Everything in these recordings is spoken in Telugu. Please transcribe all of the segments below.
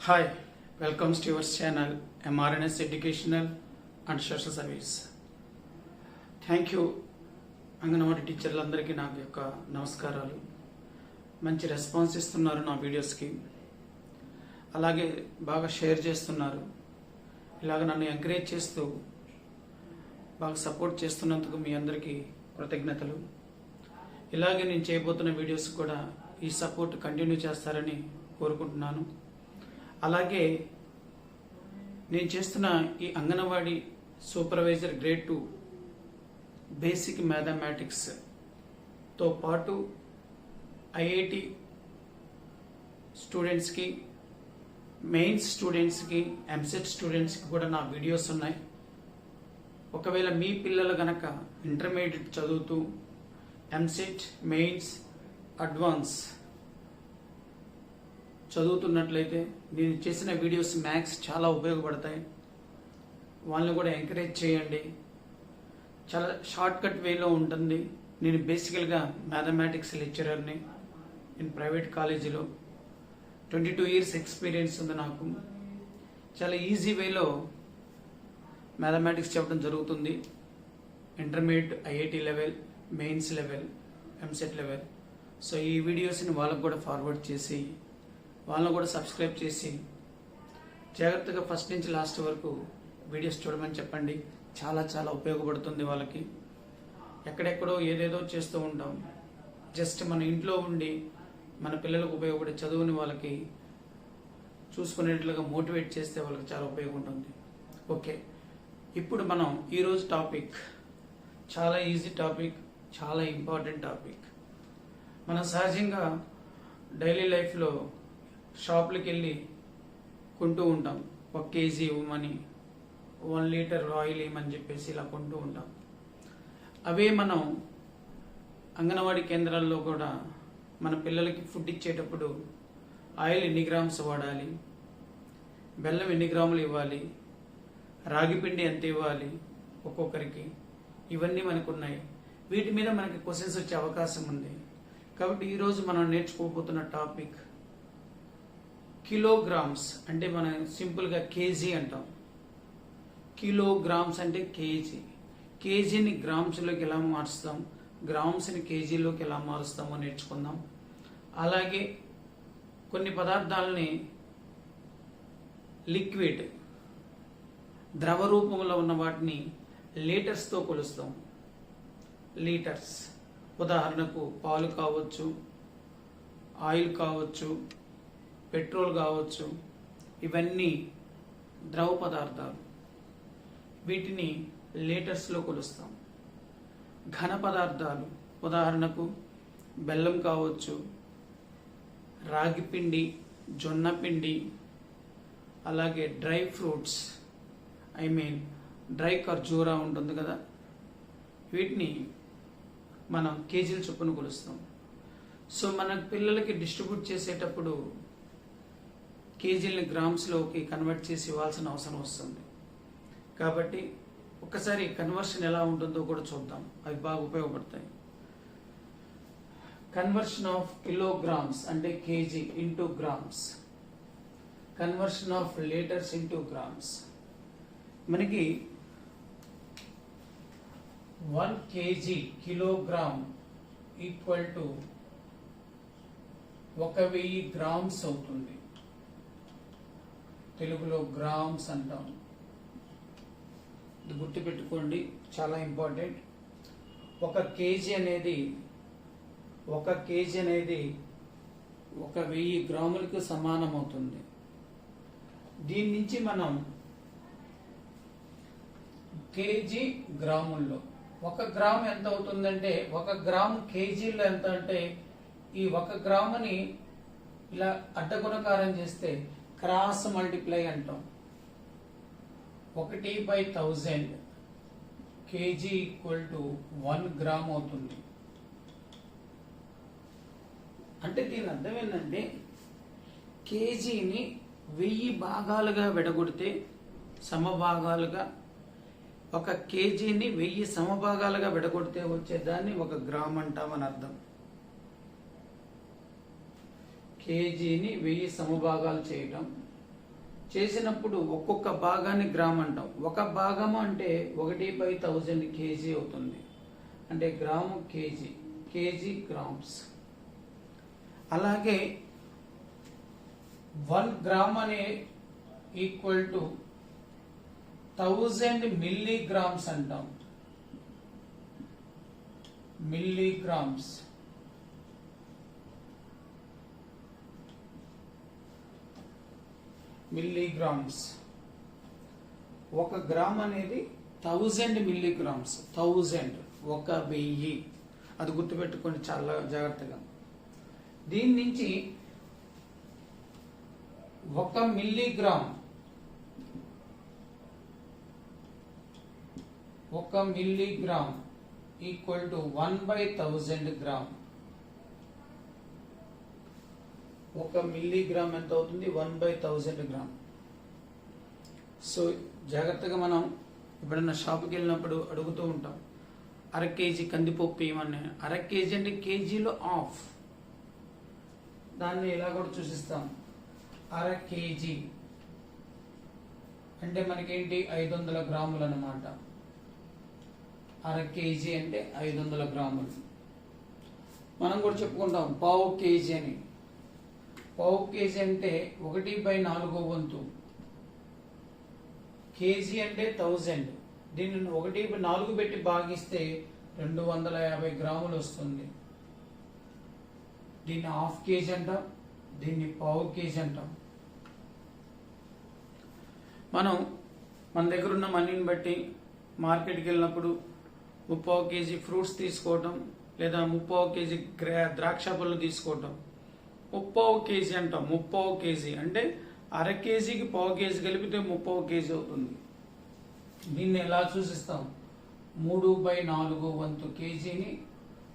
Hi, welcome to your channel MRNS Educational and Social Service. Thank you anganwadi టీచర్లందరికీ నాకు యొక్క నమస్కారాలు. మంచి రెస్పాన్స్ ఇస్తున్నారు నా వీడియోస్కి, అలాగే బాగా షేర్ చేస్తున్నారు. ఇలాగ నన్ను ఎంకరేజ్ చేస్తూ బాగా సపోర్ట్ చేస్తున్నందుకు మీ అందరికీ కృతజ్ఞతలు. ఇలాగే నేను చేయబోతున్న వీడియోస్ కూడా ఈ సపోర్ట్ కంటిన్యూ చేస్తారని కోరుకుంటున్నాను. అలాగే నేను చేస్తున్న ఈ అంగన్వాడీ సూపర్వైజర్ గ్రేడ్ 2 బేసిక్ మ్యాథమెటిక్స్తో పాటు ఐఐటి స్టూడెంట్స్కి, మెయిన్స్ స్టూడెంట్స్కి, ఎంసెట్ స్టూడెంట్స్కి కూడా నా వీడియోస్ ఉన్నాయి. ఒకవేళ మీ పిల్లలు గనక ఇంటర్మీడియట్ చదువుతూ ఎంసెట్, మెయిన్స్, అడ్వాన్స్ చదువుతున్నట్లయితే నేను చేసిన వీడియోస్ మ్యాథ్స్ చాలా ఉపయోగపడతాయి. వాళ్ళని కూడా ఎంకరేజ్ చేయండి. చాలా షార్ట్ కట్ వేలో ఉంటుంది. నేను బేసికల్గా మ్యాథమెటిక్స్ లెక్చరర్ని నేను ప్రైవేట్ కాలేజీలో 22 years ఎక్స్పీరియన్స్ ఉంది నాకు. చాలా ఈజీ వేలో మ్యాథమెటిక్స్ చెప్పడం జరుగుతుంది. Intermediate, IIT level, mains level, EAMCET level. So ఈ వీడియోస్ని వాళ్ళకు కూడా ఫార్వర్డ్ చేసి, వాళ్ళని కూడా సబ్స్క్రైబ్ చేసి జాగ్రత్తగా ఫస్ట్ నుంచి లాస్ట్ వరకు వీడియోస్ చూడమని చెప్పండి. చాలా చాలా ఉపయోగపడుతుంది వాళ్ళకి. ఎక్కడెక్కడో ఏదేదో చేస్తూ ఉంటాం. జస్ట్ మన ఇంట్లో ఉండి మన పిల్లలకు ఉపయోగపడే చదువుని వాళ్ళకి చూసుకునేట్లుగా మోటివేట్ చేస్తే వాళ్ళకి చాలా ఉపయోగం ఉంటుంది. ఓకే, ఇప్పుడు మనం ఈరోజు టాపిక్ చాలా ఈజీ టాపిక్, చాలా ఇంపార్టెంట్ టాపిక్. మనం సహజంగా డైలీ లైఫ్లో షాపులకి వెళ్ళి కొంటూ ఉంటాం. 1 kg ఇవ్వమని, 1 liter ఆయిల్ ఇవ్వమని చెప్పేసి ఇలా కొంటూ ఉంటాం. అవే మనం అంగన్వాడీ కేంద్రాల్లో కూడా మన పిల్లలకి ఫుడ్ ఇచ్చేటప్పుడు ఆయిల్ ఎన్ని గ్రామ్స్ వాడాలి, బెల్లం ఎన్ని గ్రాములు ఇవ్వాలి, రాగి పిండి ఎంత ఇవ్వాలి ఒక్కొక్కరికి, ఇవన్నీ మనకు ఉన్నాయి. వీటి మీద మనకి క్వశ్చన్స్ వచ్చే అవకాశం ఉంది. కాబట్టి ఈరోజు మనం నేర్చుకోబోతున్న టాపిక్ కిలోగ్రామ్స్. అంటే మనం సింపుల్గా కేజీ అంటాం. కిలోగ్రామ్స్ అంటే కేజీ. కేజీని గ్రామ్స్లోకి ఎలా మార్చుతాం, గ్రామ్స్ని కేజీలోకి ఎలా మారుస్తామో నేర్చుకుందాం. అలాగే కొన్ని పదార్థాలని లిక్విడ్, ద్రవ రూపంలో ఉన్న వాటిని లీటర్స్తో కొలుస్తాం. లీటర్స్ ఉదాహరణకు పాలు కావచ్చు, ఆయిల్ కావచ్చు, పెట్రోల్ కావచ్చు, ఇవన్నీ ద్రవ పదార్థాలు. వీటిని లీటర్స్లో కొలుస్తాం. ఘన పదార్థాలు ఉదాహరణకు బెల్లం కావచ్చు, రాగి పిండి, జొన్న పిండి, అలాగే డ్రై ఫ్రూట్స్, డ్రై ఖర్జూరా ఉంటుంది కదా, వీటిని మనం కేజీల చొప్పున కొలుస్తాం. సో మన పిల్లలకి డిస్ట్రిబ్యూట్ చేసేటప్పుడు కేజీలని గ్రామ్స్లోకి కన్వర్ట్ చేసి ఇవ్వాల్సిన అవసరం వస్తుంది. కాబట్టి ఒక్కసారి కన్వర్షన్ ఎలా ఉంటుందో కూడా చూద్దాం. అవి బాగా ఉపయోగపడతాయి. కన్వర్షన్ ఆఫ్ కిలోగ్రామ్స్ అంటే KG into grams, conversion of litres into grams. మనకి 1 kg kilogram equal to 1000 grams అవుతుంది. తెలుగులో గ్రామ్స్ అంటాం. ఇది గుర్తుపెట్టుకోండి, చాలా ఇంపార్టెంట్. 1 kg అనేది 1000 గ్రాములకు సమానం అవుతుంది. దీని నుంచి మనం కేజీ గ్రాముల్లో 1 గ్రామ్ ఎంత అవుతుందంటే, 1 గ్రామ్ కేజీలో ఎంత అంటే, ఈ 1 గ్రాముని ఇలా అడ్డగుణకారం చేస్తే క్రాస్ మల్టిప్లై అంటాం. 1/1000 కేజీ ఈక్వల్ టు 1 గ్రామ్ అవుతుంది. అంటే దీని అర్థం ఏంటంటే, కేజీని 1000 భాగాలుగా విడగొడితే సమభాగాలుగా, 1 కేజీని 1000 సమభాగాలుగా విడగొడితే వచ్చేదాన్ని 1 గ్రామ్ అంటామని అర్థం. కేజీని 1000 సమభాగాలు చేయటం చేసినప్పుడు ఒక్కొక్క భాగాన్ని గ్రామ్ అంటాం. ఒక భాగము అంటే 1/1000 కేజీ అవుతుంది. అంటే గ్రాము కేజీ, కేజీ గ్రామ్స్. అలాగే 1 గ్రామ్ అనే ఈక్వల్ టు 1000 మిల్లీగ్రామ్స్ అంటాం. మిల్లీగ్రామ్స్. మిల్లీగ్రామ్స్. 1 గ్రామ్ అనేది 1000 మిల్లీగ్రామ్స్. 1000 1000. అది గుర్తుపెట్టుకోండి చాలా జాగ్రత్తగా. దీని నుంచి 1 milligram, 1 milligram equal to 1/1000 gram. 1 milligram ఎంత అవుతుంది? 1/1000 గ్రామ్. సో జాగ్రత్తగా మనం ఎప్పుడన్నా షాప్కి వెళ్ళినప్పుడు అడుగుతూ ఉంటాం, అర కేజీ కందిపప్పు ఏమన్నా. అర కేజీ అంటే కేజీలో హాఫ్. దాన్ని ఇలా కూడా చూసిస్తాం. అర కేజీ అంటే మనకేంటి? 500 గ్రాములు అన్నమాట. అర కేజీ అంటే 500 గ్రాములు. మనం కూడా చెప్పుకుంటాం పావు కేజీ అని. పావు కేజీ అంటే 1/4 వంతు. కేజీ అంటే 1000. దీన్ని 1/4 పెట్టి భాగిస్తే 250 గ్రాములు వస్తుంది. దీన్ని హాఫ్ కేజీ అంటాం, దీన్ని పావు కేజీ అంటాం. మన దగ్గర ఉన్న మనీని బట్టి మార్కెట్కి వెళ్ళినప్పుడు 30 కేజీ ఫ్రూట్స్ తీసుకోవటం, లేదా 30 కేజీ ద్రాక్ష పళ్ళు తీసుకోవటం. 30 కేజీ అంటాం. 30 కేజీ అంటే అర కేజీకి పావు కేజీ కలిపితే 30 కేజీ అవుతుంది. దీన్ని ఎలా సూచిస్తాం? 3/4 వంతు కేజీని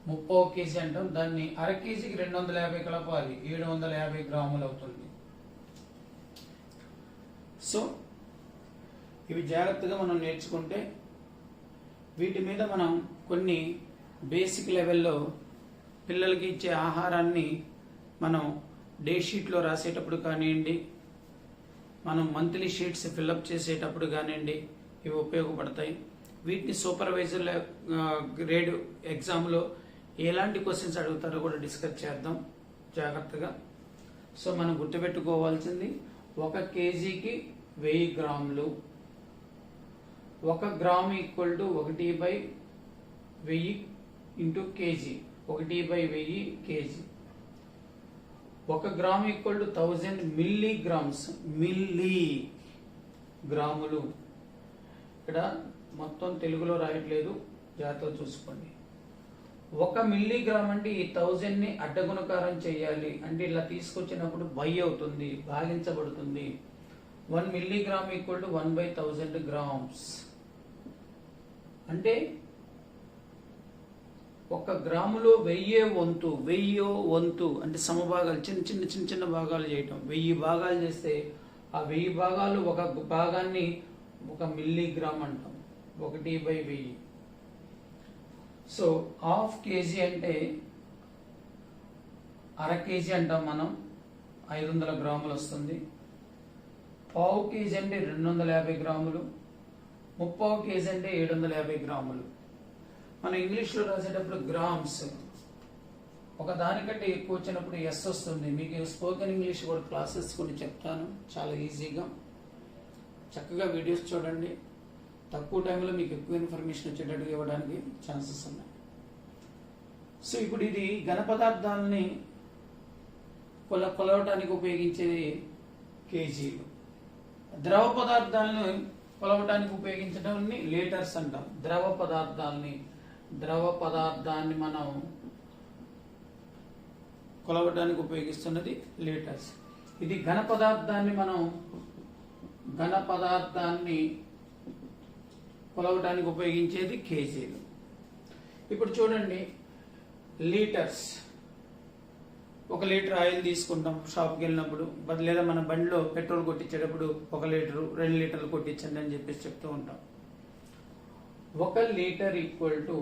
30 కేజీ అంటాం. దాన్ని అర కేజీకి 250 కలపాలి, 750 గ్రాములు అవుతుంది. సో ఇవి జాగ్రత్తగా మనం నేర్చుకుంటే వీటి మీద మనం కొన్ని బేసిక్ లెవెల్లో పిల్లలకి ఇచ్చే ఆహారాన్ని మనం డే షీట్లో రాసేటప్పుడు కానివ్వండి, మనం మంత్లీ షీట్స్ ఫిల్అప్ చేసేటప్పుడు కానివ్వండి, ఇవి ఉపయోగపడతాయి. వీటిని సూపర్వైజర్ గ్రేడ్ ఎగ్జామ్లో ఎలాంటి క్వశ్చన్స్ అడుగుతారో కూడా డిస్కస్ చేద్దాం జాగ్రత్తగా. సో మనం గుర్తుపెట్టుకోవాల్సింది 1 కేజీకి 1000 గ్రాములు. 1 gram equal to 1/1000 into KG. 1/1000 KG. 1 gram equal to 1000 milligrams. Milli గ్రాములు. ఇక్కడ మొత్తం తెలుగులో రాయట్లేదు, జాగ్రత్తగా చూసుకోండి. 1 మిల్లీగ్రామ్ అంటే ఈ 1000ని అడ్డగుణకారం చేయాలి. అంటే ఇలా తీసుకొచ్చినప్పుడు బై అవుతుంది, భాగించబడుతుంది. 1 మిల్లీగ్రామ్ ఈక్వల్ టు 1/1000 గ్రామ్స్. అంటే 1 గ్రాములో 1000 వంతు. 1000 వంతు అంటే సమభాగాలు, చిన్న చిన్న భాగాలు చేయటం. 1000 భాగాలు చేస్తే ఆ 1000 భాగాలు 1 భాగాన్ని 1 మిల్లీగ్రామ్ అంటాం. 1/1000. సో హాఫ్ కేజీ అంటే అర కేజీ అంటాం మనం, 500 గ్రాములు వస్తుంది. పావు కేజీ అంటే 250 గ్రాములు. 30 కేజీ అంటే 750 గ్రాములు. మనం ఇంగ్లీష్లో రాసేటప్పుడు గ్రామ్స్ ఒక దానికంటే ఎక్కువ వచ్చినప్పుడు ఎస్ వస్తుంది. మీకు స్పోకెన్ ఇంగ్లీష్ కూడా క్లాసెస్ కొన్ని చెప్తాను చాలా ఈజీగా. చక్కగా వీడియోస్ చూడండి. తక్కువ టైంలో మీకు ఎక్కువ ఇన్ఫర్మేషన్ వచ్చేటట్టుగా ఇవ్వడానికి ఛాన్సెస్ ఉన్నాయి. సో ఇప్పుడు ఇది ఘన పదార్థాలని కొలవటానికి ఉపయోగించేది కేజీలు. ద్రవ పదార్థాలను కొలవటానికి ఉపయోగించడాన్ని లీటర్స్ అంటాం. ద్రవ పదార్థాన్ని మనం కొలవటానికి ఉపయోగిస్తున్నది లీటర్స్. ఇది ఘన పదార్థాన్ని కొలవటానికి ఉపయోగించేది కేజీలు. ఇప్పుడు చూడండి, లీటర్స్. 1 లీటర్ ఆయిల్ తీసుకుంటాం షాప్కి వెళ్ళినప్పుడు, లేదా మన బండిలో పెట్రోల్ కొట్టించేటప్పుడు 1 లీటరు 2 లీటర్లు కొట్టించండి అని చెప్పేసి చెప్తూ ఉంటాం. 1 లీటర్ ఈక్వల్ టు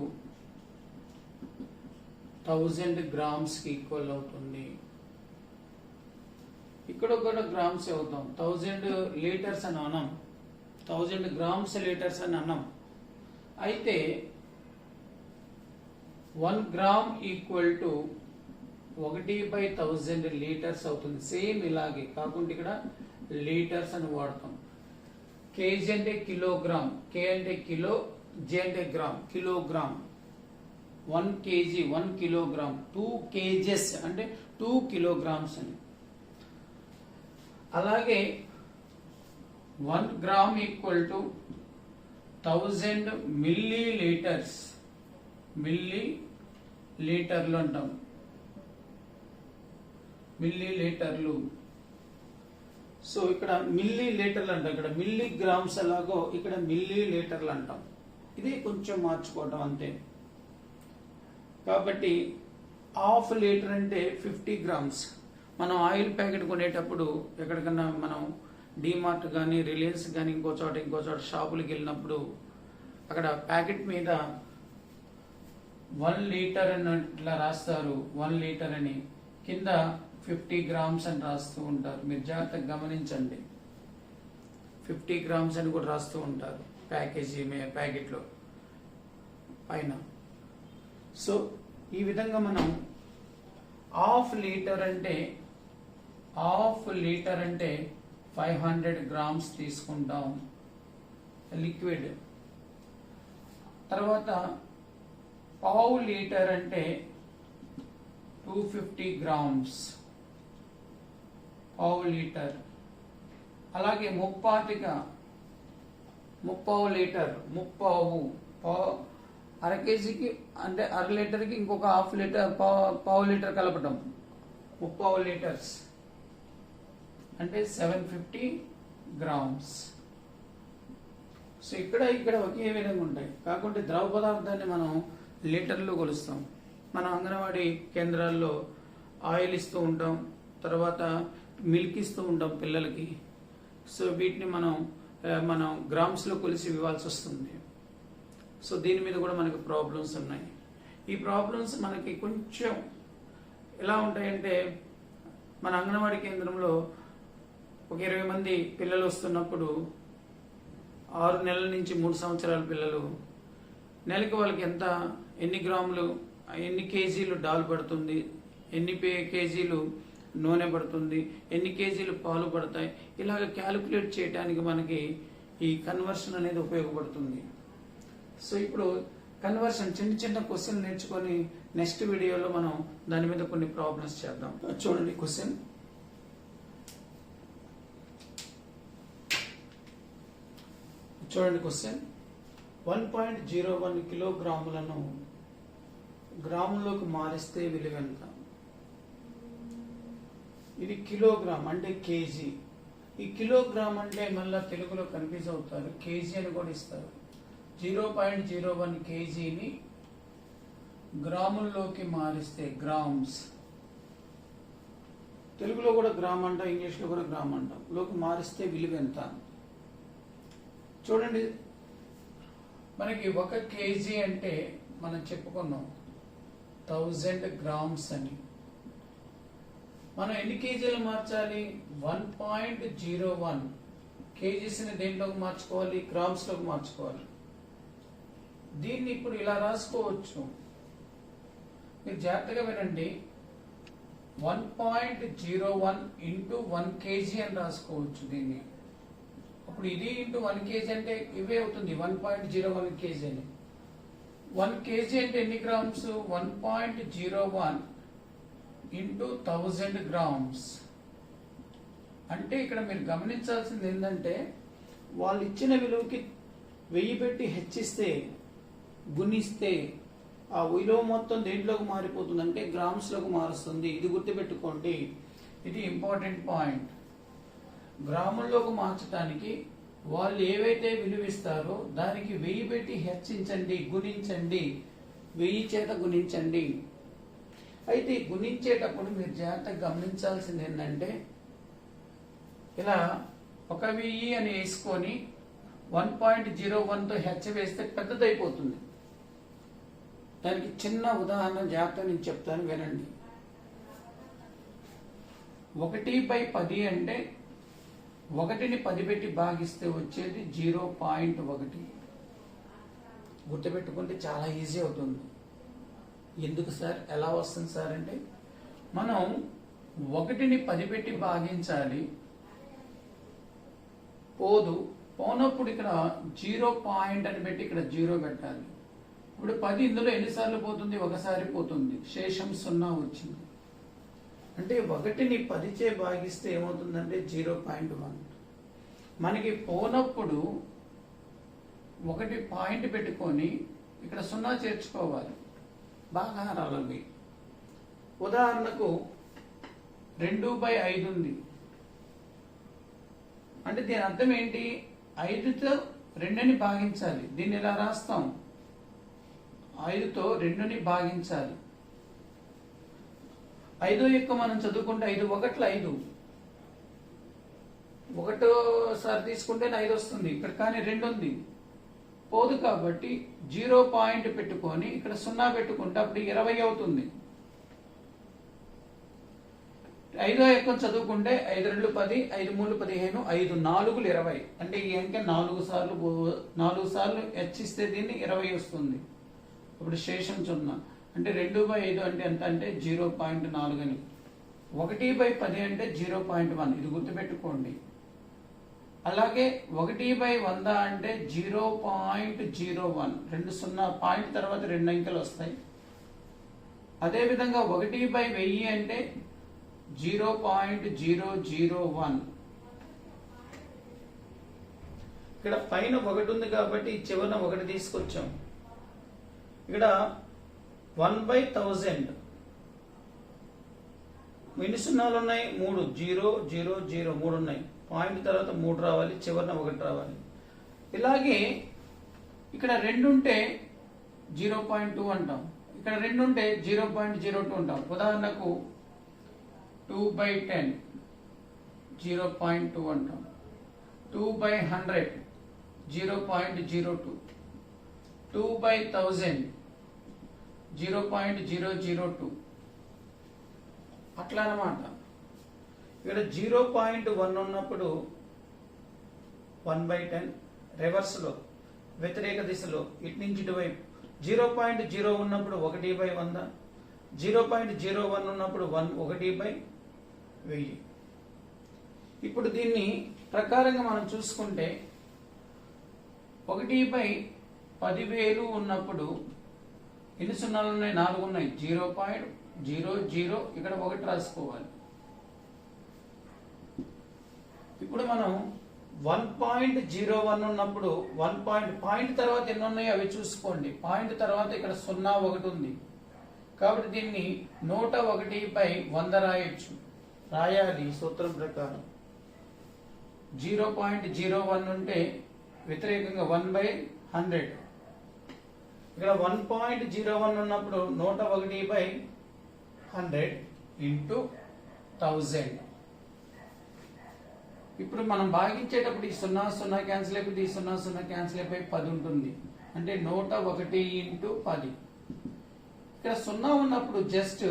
1000 గ్రామ్స్ కి ఈక్వల్ అవుతుంది. ఇక్కడ కూడా గ్రామ్స్ అవుతాం. 1000 లీటర్స్ అని అన్నాం, 1000 గ్రామ్స్ లీటర్స్ అని అన్నాం. అయితే 1 గ్రామ్ ఈక్వల్ టు 1/1000 లీటర్స్ అవుతుంది. సేమ్ ఇలాగే కాకుండా ఇక్కడ లీటర్స్ అని వాడతాం. కేజీ అంటే కిలోగ్రామ్, కే అంటే కిలో, జే అంటే gram, kilogram. 1 kg 1 kilogram, 2 kgs అంటే 2 కిలోగ్రామ్స్ అని. అలాగే 1 gram equal to 1000 milli litres, milli లీటర్లు అంటాం, మిల్లీ లీటర్లు. సో ఇక్కడ మిల్లీ లీటర్లు అంటాం, ఇక్కడ మిల్లీ గ్రామ్స్ ఎలాగో ఇక్కడ మిల్లీ లీటర్లు అంటాం. ఇది కొంచెం మార్చుకోవటం అంతే. కాబట్టి హాఫ్ లీటర్ అంటే 50 గ్రామ్స్. మనం ఆయిల్ ప్యాకెట్ కొనేటప్పుడు ఎక్కడికన్నా మనం డిమార్ట్ కానీ రిలయన్స్ కానీ ఇంకో చోట షాపులకు వెళ్ళినప్పుడు అక్కడ ప్యాకెట్ మీద 1 లీటర్ అని ఇట్లా రాస్తారు, 1 లీటర్ అని, కింద 50 గ్రామ్స్ అని రాస్తూ ఉంటారు. మీరు జాగ్రత్తగా గమనించండి, 50 గ్రామ్స్ అని కూడా రాస్తూ ఉంటారు ప్యాకెట్లో పైన. సో ఈ విధంగా మనం హాఫ్ లీటర్ అంటే 500 గ్రామ్స్ తీసుకుంటాం లిక్విడ్. తర్వాత పావు లీటర్ అంటే 250 గ్రామ్స్, పావు లీటర్. అలాగే ముప్పావు లీటర్, అర కేజీకి అంటే అర లీటర్కి ఇంకొక హాఫ్ లీటర్, పావు లీటర్ కలపటం, ముప్పావు లీటర్స్ అంటే 750 గ్రామ్స్. సో ఇక్కడ ఒకే విధంగా ఉంటాయి, కాకుంటే ద్రవ పదార్థాన్ని మనం లీటర్లో కొలుస్తాం. మన అంగన్వాడీ కేంద్రాల్లో ఆయిల్ ఇస్తూ ఉంటాం, తర్వాత మిల్క్ ఇస్తూ ఉంటాం పిల్లలకి. సో వీటిని మనం గ్రామ్స్లో కొలిసి ఇవ్వాల్సి వస్తుంది. సో దీని మీద కూడా మనకి ప్రాబ్లమ్స్ ఉన్నాయి. ఈ ప్రాబ్లమ్స్ మనకి కొంచెం ఎలా ఉంటాయంటే, మన అంగన్వాడీ కేంద్రంలో ఒక 20 మంది పిల్లలు వస్తున్నప్పుడు 6 నెలల నుంచి 3 సంవత్సరాల పిల్లలు, నెలకి వాళ్ళకి ఎన్ని గ్రాములు, ఎన్ని కేజీలు డాల్ పడుతుంది, ఎన్ని కేజీలు నూనె పడుతుంది, ఎన్ని కేజీలు పాలు పడతాయి, ఇలాగ క్యాలిక్యులేట్ చేయడానికి మనకి ఈ కన్వర్షన్ అనేది ఉపయోగపడుతుంది. సో ఇప్పుడు కన్వర్షన్ చిన్న క్వశ్చన్ నేర్చుకొని నెక్స్ట్ వీడియోలో మనం దాని మీద కొన్ని ప్రాబ్లమ్స్ చేద్దాం. చూడండి క్వశ్చన్. చూడండి క్వశ్చన్. 1.01 కిలోగ్రాములను గ్రాములోకి మారిస్తే విలువ ఎంత? ఇది కిలోగ్రామ్ అంటే కేజీ. ఈ కిలోగ్రామ్ అంటే మళ్ళీ తెలుగులో కన్ఫ్యూజ్ అవుతారు, కేజీ అని కూడా ఇస్తారు. 0.01 కేజీని గ్రాముల్లోకి మారిస్తే గ్రామ్స్, తెలుగులో కూడా గ్రామ్ అంటాం, ఇంగ్లీష్లో కూడా గ్రామ్ అంటాం, లోకి మారిస్తే విలువ ఎంత? చూడండి, మనకి 1 కేజీ అంటే మనం చెప్పుకున్నాం 1000 గ్రామ్స్ అని. మనం ఎన్ని కేజీలు మార్చాలి? 1.01 కేజీస్ని దేంట్లోకి మార్చుకోవాలి? గ్రామ్స్లోకి మార్చుకోవాలి. దీన్ని ఇప్పుడు ఇలా రాసుకోవచ్చు, మీరు జాగ్రత్తగా వినండి. 1.01 ఇంటూ 1 కేజీ అని రాసుకోవచ్చు దీన్ని. అప్పుడు ఇది ఇంటూ 1 కేజీ అంటే ఇవే అవుతుంది, 1.01 కేజీ అని. 1 కేజీ అంటే ఎన్ని గ్రామ్స్? 1.01 into 1000 grams. అంటే ఇక్కడ మీరు గమనించాల్సింది ఏంటంటే, వాళ్ళు ఇచ్చిన విలువకి 1000 పెట్టి హెచ్చిస్తే, గుణిస్తే ఆ విలువ మొత్తం దేంట్లోకి మారిపోతుంది అంటే గ్రామ్స్లోకి మారుస్తుంది. ఇది గుర్తుపెట్టుకోండి, ఇది ఇంపార్టెంట్ పాయింట్. గ్రాముల్లోకి మార్చడానికి వాళ్ళు ఏవైతే విలువిస్తారో దానికి 1000 పెట్టి హెచ్చించండి, గుణించండి, 1000 చేత గుణించండి. అయితే గుణించేటప్పుడు మీరు జాగ్రత్తగా గమనించాల్సింది ఏంటంటే, ఇలా 1000 అని వేసుకొని 1.01తో హెచ్ వేస్తే పెద్దదైపోతుంది. దానికి చిన్న ఉదాహరణ జాగ్రత్త నేను చెప్తాను, వినండి. 1/10 అంటే 1ని 10 పెట్టి భాగిస్తే వచ్చేది 0.1. గుర్తుపెట్టుకుంటే చాలా ఈజీ అవుతుంది. ఎందుకు సార్, ఎలా వస్తుంది సార్ అంటే, మనం 1ని 10 పెట్టి భాగించాలి, పోనప్పుడు ఇక్కడ 0 పాయింట్ అని పెట్టి ఇక్కడ 0 పెట్టాలి. ఇప్పుడు 10 ఇందులో ఎన్నిసార్లు పోతుంది? ఒకసారి పోతుంది, శేషం 0 వచ్చింది. అంటే 1ని 10 చే భాగిస్తే ఏమవుతుందంటే 0.1. మనకి పోనప్పుడు 1 పాయింట్ పెట్టుకొని ఇక్కడ 0 చేర్చుకోవాలి భాగాహారాలవి. ఉదాహరణకు 2/5 ఉంది అంటే దీని అర్థం ఏంటి? 5తో 2ని భాగించాలి. దీన్ని ఎలా రాస్తాం? 5తో 2ని భాగించాలి. 5 యొక్క మనం చదువుకుంటే 5 1 5, ఒకటోసారి తీసుకుంటే 5 వస్తుంది. ఇక్కడ కానీ 2 ఉంది, పోదు. కాబట్టి 0 పాయింట్ పెట్టుకొని ఇక్కడ 0 పెట్టుకుంటే అప్పుడు 20 అవుతుంది. 5వ ఎక్కం చదువుకుంటే 5 2 10, 5 3 15, 5 4 20. అంటే ఈ అంకె 4 సార్లు హెచ్చిస్తే దీన్ని 20 వస్తుంది. ఇప్పుడు శేషం 0. అంటే 2/5 అంటే ఎంత అంటే 0.4 అని. 1/10 అంటే 0.1. ఇది గుర్తుపెట్టుకోండి. అలాగే 1/100 అంటే 0.01. 0 పాయింట్ తర్వాత 2 అంకెలు వస్తాయి. అదేవిధంగా 1/1000 అంటే 0.001. ఇక్కడ పైన 1 ఉంది కాబట్టి చివరన 1 తీసుకొచ్చాం. ఇక్కడ 1/1000 ఎన్ని సున్నాలు ఉన్నాయి? 3. 0 0 0 3 ఉన్నాయి. పాయింట్ తర్వాత 3 రావాలి, చివరన 1 రావాలి. ఇలాగే ఇక్కడ 2 ఉంటే 0.2 అంటాం, ఇక్కడ 2 ఉంటే 0.02 అంటాం. ఉదాహరణకు 2/10 0.2 అంటాం. 2/100 0.02. 2/1000 0.002. అట్లా అన్నమాట. ఇక్కడ 0.1 ఉన్నప్పుడు 1/10 రివర్స్లో వ్యతిరేక దిశలో ఇటు నుంచి ఇటువైపు. 0.0 ఉన్నప్పుడు 1/100. 0.01 ఉన్నప్పుడు 1/1000. ఇప్పుడు దీన్ని ప్రకారంగా మనం చూసుకుంటే 1/10,000 ఉన్నప్పుడు ఎన్ని సున్నాలు ఉన్నాయి? 4 ఉన్నాయి. 0.00 ఇక్కడ 1 రాసుకోవాలి. ఇప్పుడు మనం 1.01 ఉన్నప్పుడు పాయింట్ తర్వాత ఎన్ని ఉన్నాయో అవి చూసుకోండి. పాయింట్ తర్వాత ఇక్కడ 0 1 ఉంది కాబట్టి దీన్ని 101/100 రాయాలి సూత్రం ప్రకారం. 0.01 ఉంటే వ్యతిరేకంగా 1/100. ఇక్కడ 1.01 ఉన్నప్పుడు 101/100 ఇంటూ 1000. ఇప్పుడు మనం భాగించేటప్పుడు ఈ 0 0 క్యాన్సిల్ అయిపోయి, ఈ 0 0 క్యాన్సిల్ అయిపోయి 10 ఉంటుంది. అంటే 101 ఇంటూ 10. ఇక్కడ 0 ఉన్నప్పుడు జస్ట్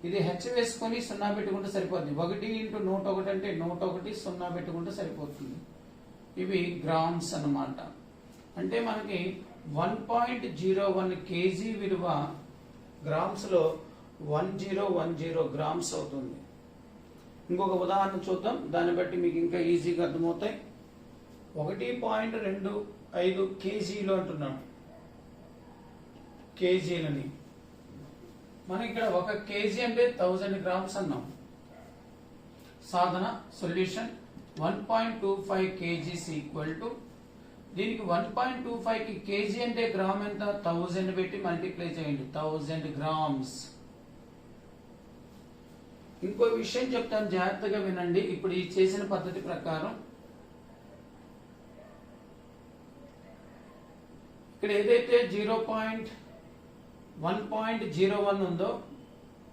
ఇది హెచ్ వేసుకొని 0 పెట్టుకుంటే సరిపోతుంది. 1 ఇంటూ 101 అంటే 101 0 పెట్టుకుంటే సరిపోతుంది. ఇవి గ్రామ్స్ అన్నమాట. అంటే మనకి 1.01 కేజీ విలువ గ్రామ్స్ లో 1010 గ్రామ్స్ అవుతుంది. ఇంకొక ఉదాహరణ చూద్దాం, దాన్ని బట్టి మీకు ఇంకా ఈజీగా అర్థమవుతాయి. 1.25 కేజీలు అంటున్నాడు. కేజీలని మనం ఇక్కడ 1 కేజీ అంటే 1000 గ్రామ్స్ అన్నాం. సాధన సొల్యూషన్ 1.25 kgs ఈక్వల్ టు దీనికి 1.25 కి కేజీ అంటే గ్రామ్ ఎంత? 1000 పెట్టి మల్టిప్లై చేయండి. 1000 గ్రామ్స్. ఇంకో విషయం చెప్తాను, జాగ్రత్తగా వినండి. ఇప్పుడు ఈ చేసిన పద్ధతి ప్రకారం ఇక్కడ ఏదైతే 1.01 ఉందో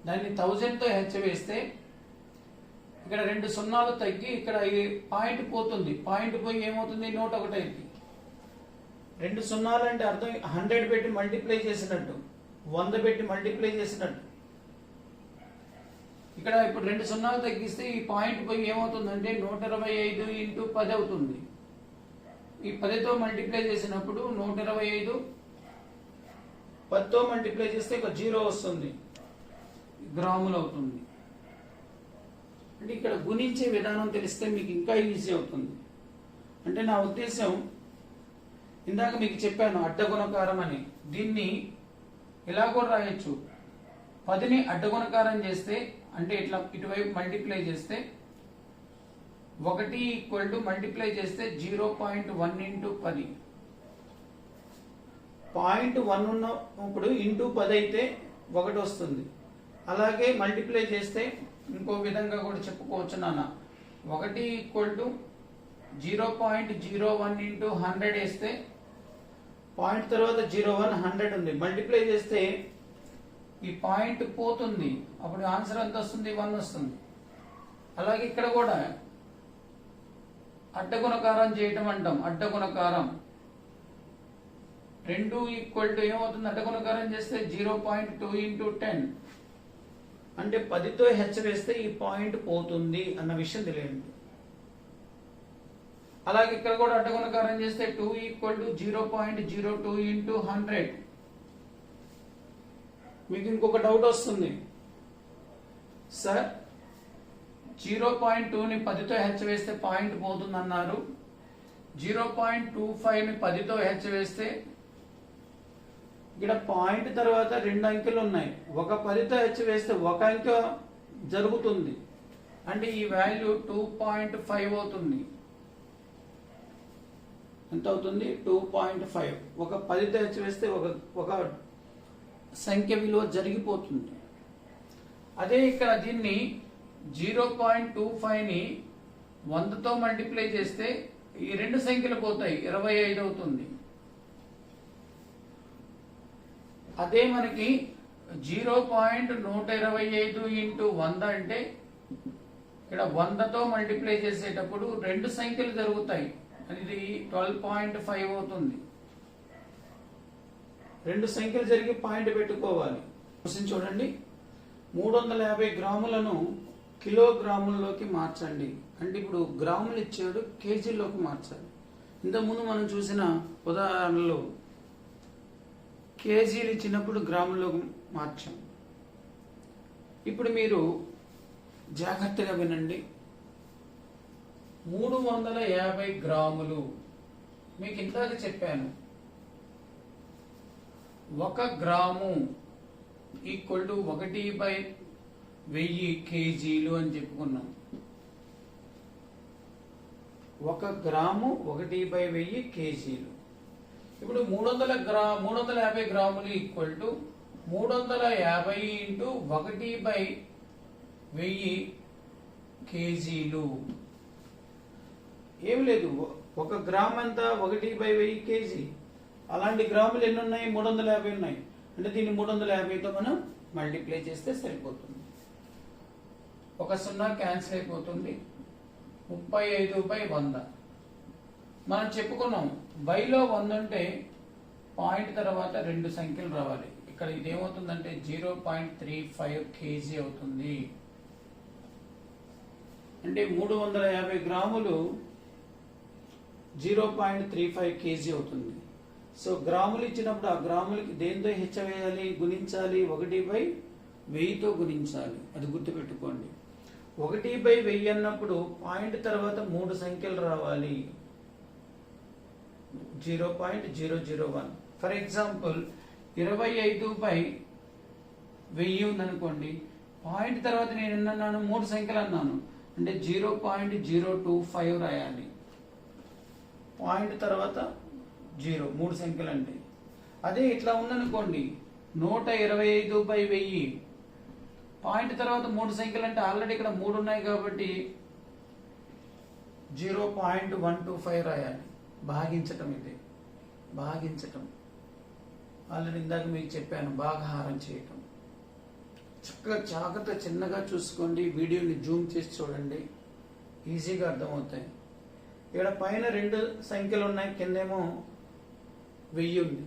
దాన్ని 1000 తో హెచ్చ వేస్తే ఇక్కడ 2 సున్నాలు తగ్గి ఇక్కడ ఈ పాయింట్ పోతుంది. పాయింట్ పోయి ఏమవుతుంది? 101 అయింది. 2 సున్నాలు అంటే అర్థం 100 పెట్టి మల్టిప్లై చేసినట్టు, 100 పెట్టి మల్టిప్లై చేసినట్టు. ఇక్కడ ఇప్పుడు 2 సున్నాలు తగ్గిస్తే ఈ పాయింట్ పోయి ఏమవుతుందంటే 125 ఇంటూ 10 అవుతుంది. ఈ 10తో మల్టిప్లై చేసినప్పుడు 125 10తో మల్టిప్లై చేస్తే ఒక 0 వస్తుంది, గ్రాములు అవుతుంది. అంటే ఇక్కడ గుణించే విధానం తెలిస్తే మీకు ఇంకా ఈజీ అవుతుంది. అంటే నా ఉద్దేశం ఇందాక మీకు చెప్పాను అడ్డగుణకారం అని, దీన్ని ఇలా కూడా రాయొచ్చు. 10ని అడ్డగుణకారం చేస్తే అంటే ఇట్లా ఇటువైపు మల్టిప్లై చేస్తే 1 ఈక్వల్ టు మల్టిప్లై చేస్తే 0.1 ఇంటూ 10. 0.1 ఉన్నప్పుడు ఇంటూ 10 అయితే 1 వస్తుంది. అలాగే మల్టిప్లై చేస్తే ఇంకో విధంగా కూడా చెప్పుకోవచ్చు నాన్న. 1 ఈక్వల్ టు 0.01 ఇంటూ 100 వేస్తే పాయింట్ తర్వాత 01 100 ఉంది. మల్టిప్లై చేస్తే ఈ పాయింట్ పోతుంది, అప్పుడు ఆన్సర్ ఎంత వస్తుంది? 1 వస్తుంది. అలాగే ఇక్కడ కూడా అడ్డగుణకారం చేయటం అంటాం. అడ్డగుణకారం 2 ఈక్వల్ టు ఏమవుతుంది? అడ్డగుణకారం చేస్తే 0.2 ఇంటూ 10 అంటే 10తో హెచ్ వేస్తే ఈ పాయింట్ పోతుంది అన్న విషయం తెలియండి. అలాగే ఇక్కడ కూడా అడ్డగుణకారం చేస్తే 2 ఈక్వల్ టు 0.02 ఇంటూ 100. మీకు ఇంకొక డౌట్ వస్తుంది, సార్ 0.2ని 10తో హెచ్ వేస్తే పాయింట్ పోతుంది అన్నారు, 0.25ని 10తో హెచ్ వేస్తే ఇక్కడ పాయింట్ తర్వాత 2 అంకెలు ఉన్నాయి, ఒక 10తో హెచ్ వేస్తే ఒక అంకె జరుగుతుంది, అంటే ఈ వాల్యూ 2.5 అవుతుంది. ఎంత అవుతుంది? 2.5. ఒక 10తో హెచ్ వేస్తే ఒక సంఖ్య విలువ జరిగిపోతుంది. అదే ఇక్కడ దీన్ని 0.25ని 100తో మల్టిప్లై చేస్తే ఈ 2 సంఖ్యలు పోతాయి, 25 అవుతుంది. అదే మనకి 0.125 ఇంటూ 100 అంటే ఇక్కడ 100తో మల్టిప్లై చేసేటప్పుడు 2 సంఖ్యలు జరుగుతాయి, అది 12.5 అవుతుంది. 2 సంఖ్యలు జరిగి పాయింట్ పెట్టుకోవాలి. క్వశ్చన్ చూడండి, 350 గ్రాములను కిలోగ్రాముల్లోకి మార్చండి. అంటే ఇప్పుడు గ్రాములు ఇచ్చాడు, కేజీల్లోకి మార్చాలి. ఇంతకుముందు మనం చూసిన ఉదాహరణలో కేజీలు ఇచ్చినప్పుడు గ్రాముల్లోకి మార్చాం. ఇప్పుడు మీరు జాగ్రత్తగా వినండి. 350 గ్రాములు మీకు ఇందాక చెప్పాను. 1 గ్రాము ఈక్వల్ టు 1/1000 కేజీలు అని చెప్పుకున్నాం. 1 గ్రాము 1/1000 కేజీలు. ఇప్పుడు 350 గ్రాములు ఈక్వల్ టు 350 ఇంటూ 1/1000 కేజీలు. ఏమి లేదు, 1 గ్రామ్ అంతా 1/1000 కేజీ. అలాంటి గ్రాములు ఎన్ని ఉన్నాయి? 350 ఉన్నాయి. అంటే దీన్ని 350తో మనం మల్టిప్లై చేస్తే సరిపోతుంది. 1 సున్నా క్యాన్సిల్ అయిపోతుంది. 35/100 మనం చెప్పుకున్నాం. బైలో 100 అంటే పాయింట్ తర్వాత 2 సంఖ్యలు రావాలి. ఇక్కడ ఇదేమవుతుందంటే 0.35 కేజీ అవుతుంది. అంటే 350 గ్రాములు 0.35 కేజీ అవుతుంది. సో గ్రాములు ఇచ్చినప్పుడు ఆ గ్రాములకి దేంతో హెచ్చ వేయాలి? గుణించాలి. 1/1000తో గుణించాలి. అది గుర్తుపెట్టుకోండి. 1/1000 అన్నప్పుడు పాయింట్ తర్వాత 3 సంఖ్యలు రావాలి. 0.001. ఫర్ ఎగ్జాంపుల్ 25/1000 ఉందనుకోండి. పాయింట్ తర్వాత నేను ఎన్నన్నాను? 3 సంఖ్యలు అన్నాను. అంటే 0.025 రాయాలి. పాయింట్ తర్వాత 0, 3 సంఖ్యలు అంటే. అదే ఇట్లా ఉందనుకోండి, 125/1000 పాయింట్ తర్వాత 3 సంఖ్యలు అంటే ఆల్రెడీ ఇక్కడ 3 ఉన్నాయి కాబట్టి 0.125 రాయాలి. భాగించటం, ఇది భాగించటం. ఆల్రెడీ ఇందాక మీకు చెప్పాను, భాగహారం చేయటం. చక్కగా జాగ్రత్త చిన్నగా చూసుకోండి. వీడియోని జూమ్ చేసి చూడండి, ఈజీగా అర్థమవుతాయి. ఇక్కడ పైన 2 సంఖ్యలు ఉన్నాయి, కిందేమో 1000 ఉంది.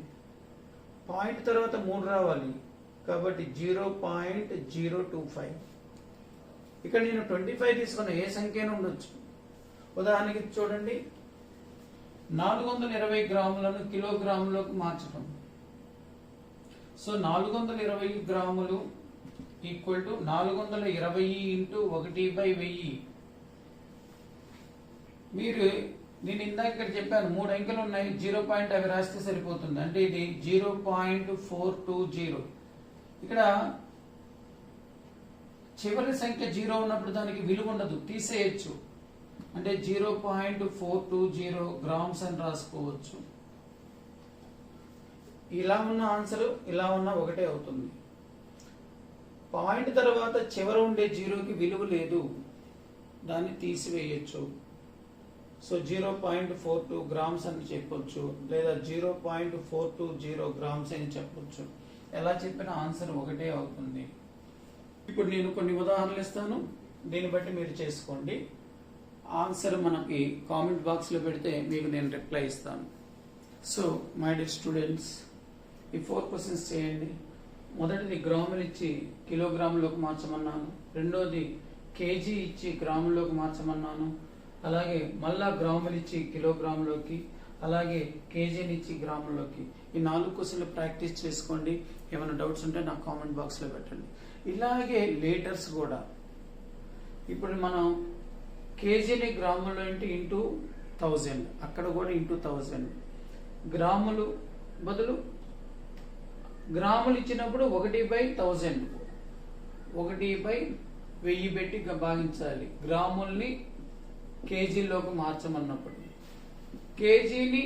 పాయింట్ తర్వాత 3 రావాలి కాబట్టి 0.025. ఇక్కడ నేను 25 తీసుకున్న ఏ సంఖ్య ఉండొచ్చు. ఉదాహరణకి చూడండి, 420 గ్రాములను కిలోగ్రాములోకి మార్చడం. సో 420 గ్రాములు ఈక్వల్ టు 420 ఇంటూ 1/1000. మీరు నేను ఇందాక ఇక్కడ చెప్పాను 3 అంకెలు ఉన్నాయి, 0. అవి రాస్తే సరిపోతుంది. అంటే ఇది 0.420. ఇక్కడ చివరి సంఖ్య 0 ఉన్నప్పుడు దానికి విలువ ఉండదు, తీసేయచ్చు. అంటే 0.420 గ్రామ్స్ అని రాసుకోవచ్చు. ఇలా ఉన్న ఆన్సర్ ఇలా ఉన్న ఒకటే అవుతుంది. పాయింట్ తర్వాత చివర ఉండే 0కి విలువ లేదు, దాన్ని తీసివేయచ్చు. సో 0.42 గ్రామ్స్ అని చెప్పొచ్చు, లేదా 0.420 గ్రామ్స్ అని చెప్పొచ్చు. ఎలా చెప్పిన ఆన్సర్ ఒకటే అవుతుంది. ఇప్పుడు నేను కొన్ని ఉదాహరణలు ఇస్తాను, దీన్ని బట్టి మీరు చేసుకోండి. ఆన్సర్ మనకి కామెంట్ బాక్స్లో పెడితే మీకు నేను రిప్లై ఇస్తాను. సో మై డియర్ స్టూడెంట్స్, ఈ 4 క్వశ్చన్స్ చేయండి. మొదటిది గ్రాములు ఇచ్చి కిలోగ్రాములోకి మార్చమన్నాను. రెండోది కేజీ ఇచ్చి గ్రాములోకి మార్చమన్నాను. అలాగే మళ్ళా గ్రాములు ఇచ్చి కిలోగ్రాములోకి, అలాగే కేజీని ఇచ్చి గ్రాములోకి. ఈ 4 క్వశ్చన్లు ప్రాక్టీస్ చేసుకోండి. ఏమైనా డౌట్స్ ఉంటే నాకు కామెంట్ బాక్స్లో పెట్టండి. ఇలాగే లీటర్స్ కూడా. ఇప్పుడు మనం కేజీని గ్రాములు అంటే ఇంటూ 1000, అక్కడ కూడా ఇంటూ 1000. గ్రాములు బదులు గ్రాములు ఇచ్చినప్పుడు 1/1000, 1/1000 పెట్టి భాగించాలి. గ్రాముల్ని కేజీలోకి మార్చమన్నప్పుడు, కేజీని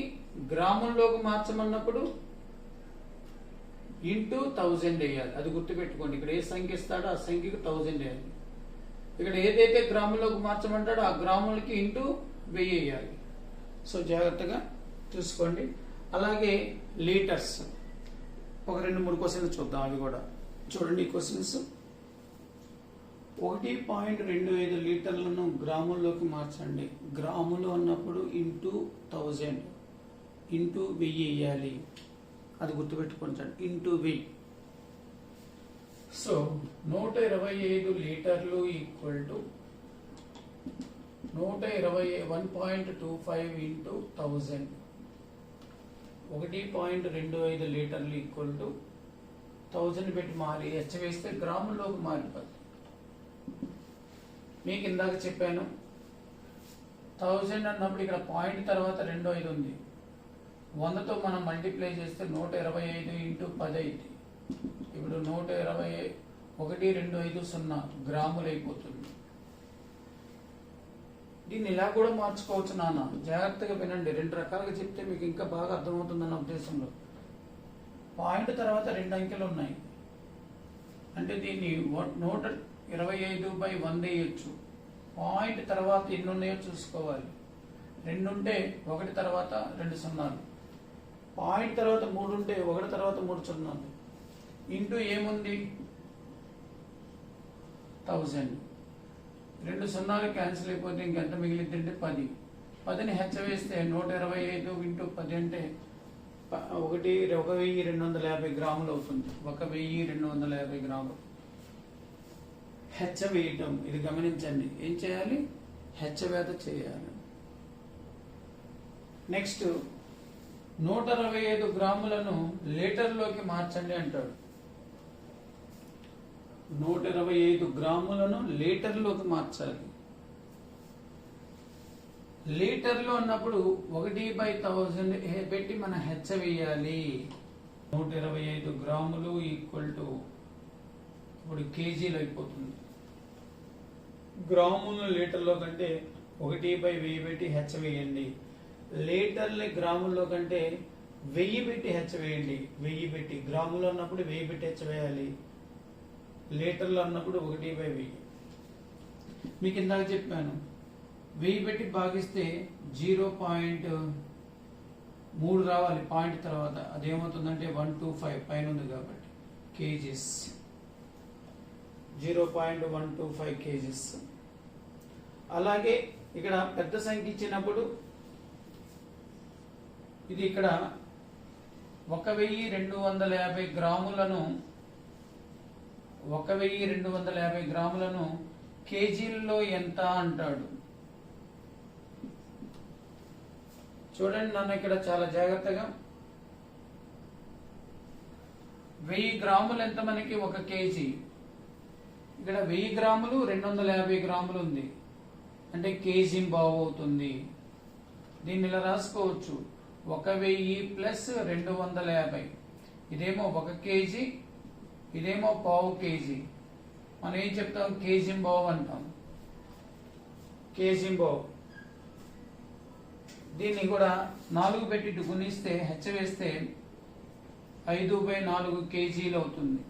గ్రాముల్లోకి మార్చమన్నప్పుడు ఇంటూ 1000 వేయాలి. అది గుర్తుపెట్టుకోండి. ఇక్కడ ఏ సంఖ్య ఇస్తాడో ఆ సంఖ్యకు 1000 వేయాలి. ఇక్కడ ఏదైతే గ్రాముల్లోకి మార్చమంటాడో ఆ గ్రాములకి ఇంటూ 1000 వేయాలి. సో జాగ్రత్తగా చూసుకోండి. అలాగే లీటర్స్ ఒక 2-3 క్వశ్చన్లు చూద్దాం. అవి కూడా చూడండి. ఈ క్వశ్చన్స్ 1.25 లీటర్లను గ్రాముల్లోకి మార్చండి. గ్రాములు అన్నప్పుడు ఇంటూ 1000 ఇంటూ 1000 వేయాలి. అది గుర్తుపెట్టుకోండి, ఇంటూ 1000. సో 125 లీటర్లు ఈక్వల్ టు 125 ఇంటూ 1000. 1.25 లీటర్లు ఈక్వల్ టు 1000 పెట్టి మారి హెచ్చ వేస్తే గ్రాముల్లోకి మారిపోతుంది. మీకు ఇందాక చెప్పాను 1000 అన్నప్పుడు ఇక్కడ పాయింట్ తర్వాత 25 ఉంది. 100తో మనం మల్టిప్లై చేస్తే 125 ఇంటూ 10 అయింది. ఇప్పుడు 125 గ్రాములు అయిపోతుంది. దీన్ని ఇలా కూడా మార్చుకోవచ్చు నాన్న. జాగ్రత్తగా వినండి, 2 రకాలుగా చెప్తే మీకు ఇంకా బాగా అర్థమవుతుందన్న ఉద్దేశంలో. పాయింట్ తర్వాత 2 అంకెలు ఉన్నాయి అంటే దీన్ని 125/100 వేయచ్చు. పాయింట్ తర్వాత ఎన్ని ఉన్నాయో చూసుకోవాలి. 2 ఉంటే 1 తర్వాత 2 సున్నాలు. పాయింట్ తర్వాత 3 ఉంటే 1 తర్వాత 3 సున్నాలు. ఇంటూ ఏముంది 1000. 2 సున్నాలు క్యాన్సిల్ అయిపోతే ఇంకెంత మిగిలింది అంటే 10. 10ని హెచ్చ వేస్తే 125 ఇంటూ 10 అంటే 1250 గ్రాములు అవుతుంది. 1250 గ్రాములు. హెచ్చ వేయటం ఇది గమనించండి. ఏం చేయాలి? హెచ్చవేత చేయాలి. నెక్స్ట్ 125 గ్రాములను లీటర్లోకి మార్చండి అంటాడు. 125 గ్రాములను లీటర్లోకి మార్చాలి. లీటర్లు అన్నప్పుడు 1/1000 పెట్టి మనం హెచ్చ వేయాలి. 125 గ్రాములు ఈక్వల్ టు ఇప్పుడు కేజీలు అయిపోతుంది. గ్రాములను లీటర్లో కంటే 1/1000 పెట్టి హెచ్చ వేయండి. లీటర్లు గ్రాముల్లో కంటే 1000 పెట్టి హెచ్చ వేయండి. 1000 పెట్టి గ్రాములు అన్నప్పుడు 1000 పెట్టి హెచ్చ వేయాలి. లీటర్లు అన్నప్పుడు 1/1000. మీకు ఇందాక చెప్పాను 1000 పెట్టి భాగిస్తే 0.3 రావాలి పాయింట్ తర్వాత. అదేమవుతుందంటే 125 పైన ఉంది కాబట్టి కేజీస్. 0.125 కేజీస్. అలాగే ఇక్కడ పెద్ద సంఖ్య ఇచ్చినప్పుడు ఇది ఇక్కడ 1250 గ్రాములను కేజీల్లో ఎంత అంటాడు. చూడండి నన్ను ఇక్కడ చాలా జాగ్రత్తగా. 1000 గ్రాములు ఎంత మనకి 1 కేజీ. ఇక్కడ 1000 గ్రాములు 250 గ్రాములు ఉంది, అంటే కేజీ బావు అవుతుంది. దీన్ని ఇలా రాసుకోవచ్చు, 1000 ప్లస్ 250. ఇదేమో 1 కేజీ, ఇదేమో పావు కేజీ. మనం ఏం చెప్తాం, కేజీ బావు అంటాం. కేజీ బావు. దీన్ని కూడా 4 పెట్టి గుణిస్తే హెచ్చ వేస్తే 5/4 కేజీలు అవుతుంది.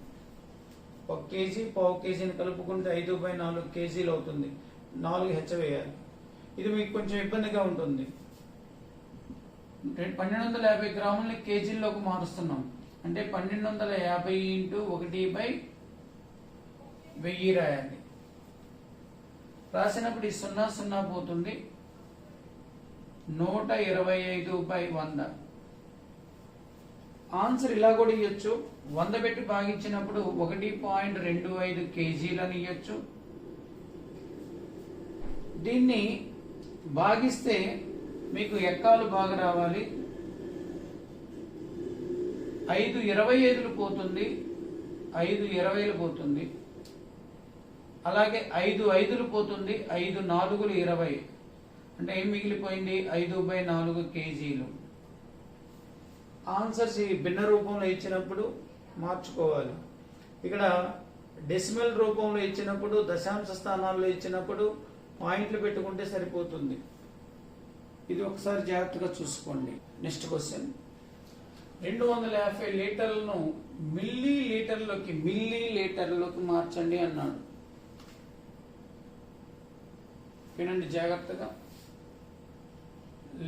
1 కేజీ పావు కేజీని కలుపుకుంటే 5/4 కేజీలు అవుతుంది. 4 హెచ్చ వేయాలి. ఇది మీకు కొంచెం ఇబ్బందిగా ఉంటుంది. 1250 గ్రాములని కేజీల్లోకి మారుస్తున్నాం, అంటే 1250 ఇంటూ 1/1000 రాయాలి. రాసినప్పుడు ఈ 0 0 పోతుంది, 125/100. ఆన్సర్ ఇలా కూడా ఇవ్వచ్చు. 100 పెట్టి భాగించినప్పుడు 1.25 కేజీలని ఇవ్వచ్చు. దీన్ని భాగిస్తే మీకు ఎక్కాలు బాగా రావాలి. 5 25లు పోతుంది, 5 20లు పోతుంది. అలాగే 5 5లు పోతుంది, 5 4లు 20. అంటే ఏం మిగిలిపోయింది, 5/4 కేజీలు. ఆన్సర్స్ ఈ భిన్న రూపంలో ఇచ్చినప్పుడు మార్చుకోవాలి. ఇక్కడ డెసిమల్ రూపంలో ఇచ్చినప్పుడు, దశాంశ స్థానాల్లో ఇచ్చినప్పుడు పాయింట్లు పెట్టుకుంటే సరిపోతుంది. ఇది ఒకసారి జాగ్రత్తగా చూసుకోండి. నెక్స్ట్ క్వశ్చన్, 250 లీటర్లను మిల్లీ లీటర్లోకి మార్చండి అన్నాడు. వినండి జాగ్రత్తగా.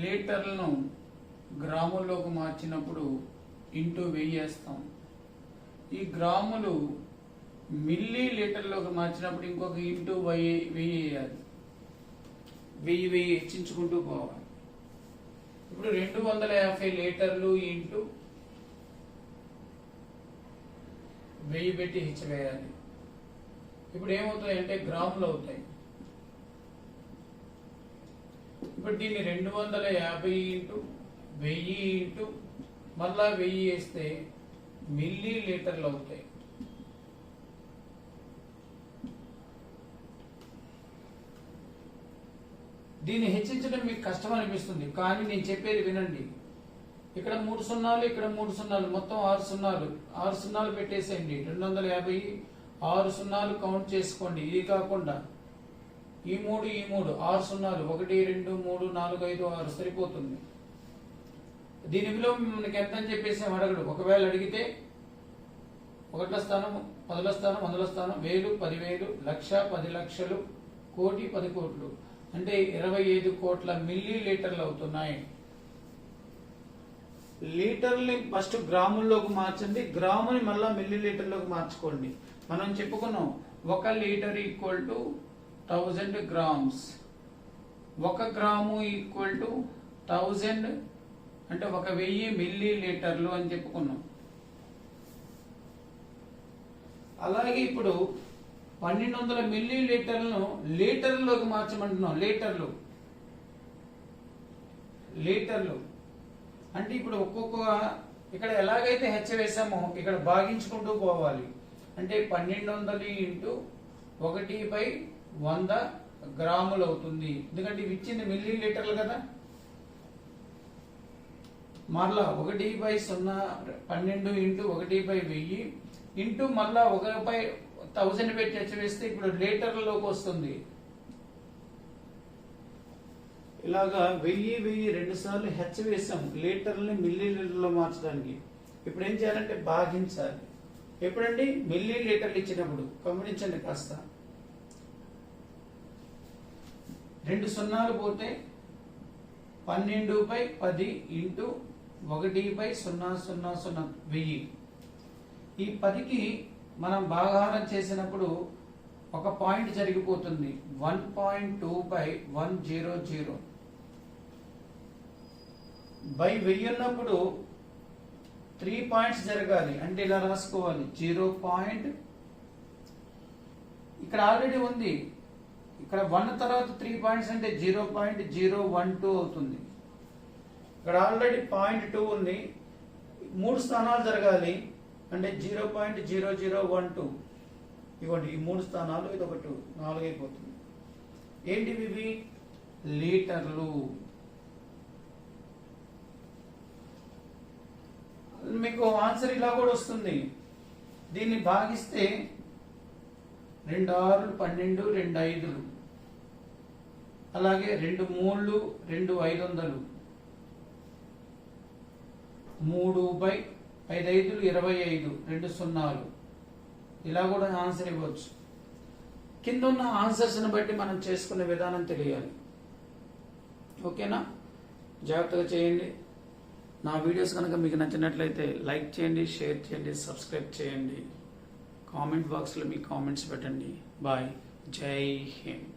లీటర్లను గ్రాముల్లోకి మార్చినప్పుడు ఇంటూ 1000 వేస్తాం. ఈ గ్రాములు మిల్లీ లీటర్లోకి మార్చినప్పుడు ఇంకొక ఇంటూ 1000 వేయాలి. 1000 హెచ్చించుకుంటూ పోవాలి. ఇప్పుడు 250 లీటర్లు ఇంటూ 1000 పెట్టి హెచ్చవేయాలి. ఇప్పుడు ఏమవుతాయి అంటే గ్రాములు అవుతాయి. ఇప్పుడు దీన్ని 250 ఇంటూ 1000 ఇంటూ మళ్ళా 1000 వేస్తే మిల్లీ లీటర్లు అవుతాయి. దీన్ని హెచ్చించడం మీకు కష్టం అనిపిస్తుంది, కానీ నేను చెప్పేది వినండి. ఇక్కడ 3 సున్నాలు, ఇక్కడ 3 సున్నాలు, మొత్తం 6 సున్నాలు. 6 సున్నాలు పెట్టేసేయండి. 250 6 సున్నాలు కౌంట్ చేసుకోండి. ఇది కాకుండా ఈ 3 6 సున్నాలు, 1 2 3 4 5 6 సరిపోతుంది. దీని విలువ మనకి ఎంత అని చెప్పేసి అడగడు. ఒకవేళ అడిగితే 1ల స్థానం 10ల స్థానం 100ల స్థానం 1000 10,000 లక్ష 10 లక్షలు కోటి 10 కోట్లు, అంటే 25 కోట్ల మిల్లీ లీటర్లు అవుతున్నాయి. లీటర్ని ఫస్ట్ గ్రాముల్లోకి మార్చండి, గ్రాముని మళ్ళా మిల్లీ లీటర్లోకి మార్చుకోండి. మనం చెప్పుకున్నాం 1 litre equal to 1000 grams. 1 gram equal to 1000, అంటే 1000 మిల్లీ లీటర్లు అని చెప్పుకున్నాం. అలాగే ఇప్పుడు 1200 మిల్లీ లీటర్లను లీటర్లోకి మార్చమంటున్నాం. లీటర్లు అంటే ఇప్పుడు ఒక్కొక్క ఇక్కడ ఎలాగైతే హెచ్చ వేసామో ఇక్కడ భాగించుకుంటూ పోవాలి. అంటే 1200 ఇంటూ 1/100 గ్రాములు అవుతుంది. ఎందుకంటే ఇవి ఇచ్చింది మిల్లీ లీటర్లు కదా. మరలా 1/0 12 ఇంటూ 1/1000 ఇంటూ మళ్ళా 1/1000 పెట్టి హెచ్చ వేస్తే ఇప్పుడు లీటర్లలోకి వస్తుంది. ఇలాగా 1000 2 సార్లు హెచ్చ వేసాం లీటర్లని మిల్లీ లీటర్లో మార్చడానికి. ఇప్పుడు ఏం చేయాలంటే భాగించాలి. ఎప్పుడండి, మిల్లీ లీటర్లు ఇచ్చినప్పుడు. గమనించండి కాస్త. 2 సున్నాలు పోతే 12/10 ఇంటూ 1/0000. ఈ 10కి మనం భాగాహారం చేసినప్పుడు ఒక పాయింట్ జరిగిపోతుంది. 1.2/100 బై 1000 ఉన్నప్పుడు 3 పాయింట్స్ జరగాలి. అంటే ఇలా రాసుకోవాలి, 0. ఇక్కడ ఆల్రెడీ ఉంది ఇక్కడ 1 తర్వాత 3 పాయింట్స్ అంటే 0.012 అవుతుంది. ఇక్కడ ఆల్రెడీ 0.2 ఉంది, 3 స్థానాలు జరగాలి అంటే 0.0012. ఇవ్వండి, ఈ 3 స్థానాలు, ఇది ఒక 2, 4 అయిపోతుంది. ఏంటివి ఇవి? లీటర్లు. మీకు ఆన్సర్ ఇలా కూడా వస్తుంది. దీన్ని భాగిస్తే 2 6 12, 2 5, అలాగే 2 3 2 500, 3/5 25, 2 0. ఇలా కూడా ఆన్సర్ ఇవ్వచ్చు. కింద ఉన్న ఆన్సర్స్ని బట్టి మనం చేసుకునే విధానం తెలియాలి. ఓకేనా? జాగ్రత్తగా చేయండి. నా వీడియోస్ కనుక మీకు నచ్చినట్లయితే లైక్ చేయండి, షేర్ చేయండి, సబ్స్క్రైబ్ చేయండి. కామెంట్ బాక్స్లో మీ కామెంట్స్ పెట్టండి. బాయ్. జై హింద్.